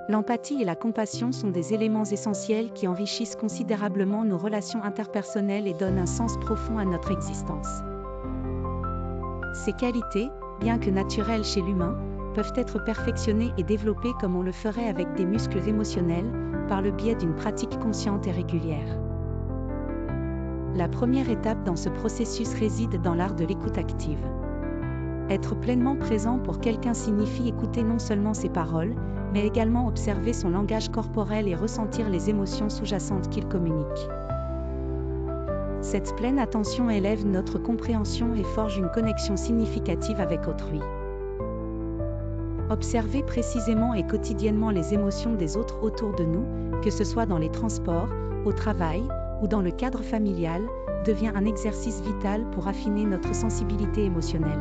L'empathie et la compassion sont des éléments essentiels qui enrichissent considérablement nos relations interpersonnelles et donnent un sens profond à notre existence. Ces qualités, bien que naturelles chez l'humain, peuvent être perfectionnées et développées comme on le ferait avec des muscles émotionnels, par le biais d'une pratique consciente et régulière. La première étape dans ce processus réside dans l'art de l'écoute active. Être pleinement présent pour quelqu'un signifie écouter non seulement ses paroles, mais également observer son langage corporel et ressentir les émotions sous-jacentes qu'il communique. Cette pleine attention élève notre compréhension et forge une connexion significative avec autrui. Observer précisément et quotidiennement les émotions des autres autour de nous, que ce soit dans les transports, au travail, ou dans le cadre familial, devient un exercice vital pour affiner notre sensibilité émotionnelle.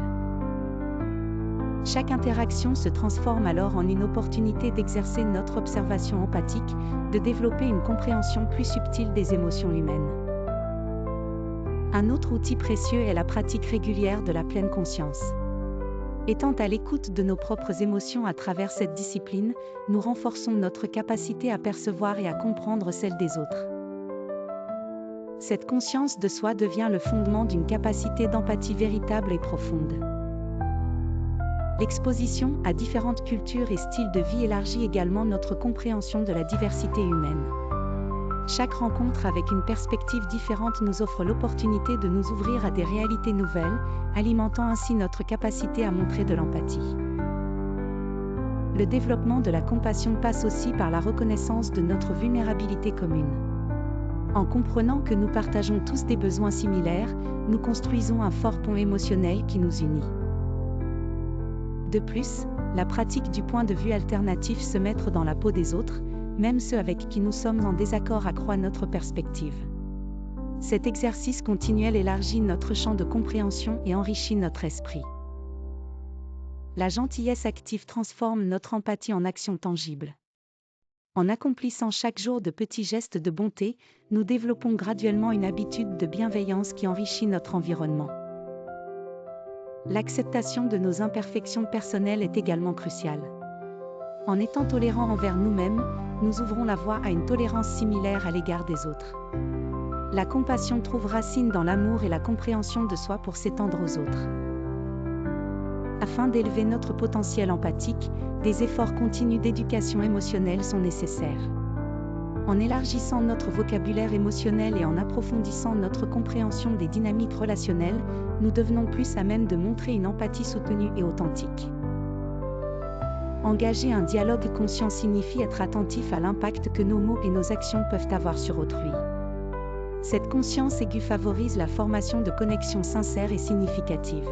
Chaque interaction se transforme alors en une opportunité d'exercer notre observation empathique, de développer une compréhension plus subtile des émotions humaines. Un autre outil précieux est la pratique régulière de la pleine conscience. Étant à l'écoute de nos propres émotions à travers cette discipline, nous renforçons notre capacité à percevoir et à comprendre celles des autres. Cette conscience de soi devient le fondement d'une capacité d'empathie véritable et profonde. L'exposition à différentes cultures et styles de vie élargit également notre compréhension de la diversité humaine. Chaque rencontre avec une perspective différente nous offre l'opportunité de nous ouvrir à des réalités nouvelles, alimentant ainsi notre capacité à montrer de l'empathie. Le développement de la compassion passe aussi par la reconnaissance de notre vulnérabilité commune. En comprenant que nous partageons tous des besoins similaires, nous construisons un fort pont émotionnel qui nous unit. De plus, la pratique du point de vue alternatif, se mettre dans la peau des autres, même ceux avec qui nous sommes en désaccord, accroît notre perspective. Cet exercice continuel élargit notre champ de compréhension et enrichit notre esprit. La gentillesse active transforme notre empathie en action tangible. En accomplissant chaque jour de petits gestes de bonté, nous développons graduellement une habitude de bienveillance qui enrichit notre environnement. L'acceptation de nos imperfections personnelles est également cruciale. En étant tolérants envers nous-mêmes, nous ouvrons la voie à une tolérance similaire à l'égard des autres. La compassion trouve racine dans l'amour et la compréhension de soi pour s'étendre aux autres. Afin d'élever notre potentiel empathique, des efforts continus d'éducation émotionnelle sont nécessaires. En élargissant notre vocabulaire émotionnel et en approfondissant notre compréhension des dynamiques relationnelles, nous devenons plus à même de montrer une empathie soutenue et authentique. Engager un dialogue conscient signifie être attentif à l'impact que nos mots et nos actions peuvent avoir sur autrui. Cette conscience aiguë favorise la formation de connexions sincères et significatives.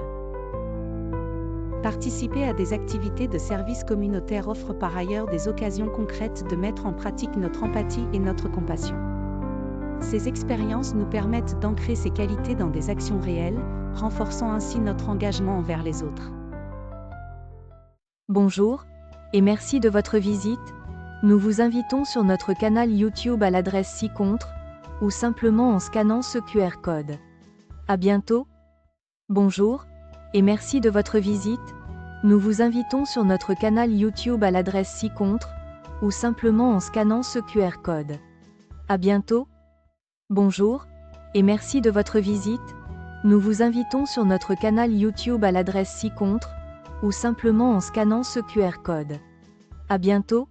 Participer à des activités de service communautaire offre par ailleurs des occasions concrètes de mettre en pratique notre empathie et notre compassion. Ces expériences nous permettent d'ancrer ces qualités dans des actions réelles, renforçant ainsi notre engagement envers les autres. Bonjour, et merci de votre visite. Nous vous invitons sur notre canal YouTube à l'adresse ci-contre, ou simplement en scannant ce QR code. À bientôt. Bonjour, et merci de votre visite. Nous vous invitons sur notre canal YouTube à l'adresse ci-contre, ou simplement en scannant ce QR code. À bientôt. Bonjour, et merci de votre visite. Nous vous invitons sur notre canal YouTube à l'adresse ci-contre, ou simplement en scannant ce QR code. À bientôt.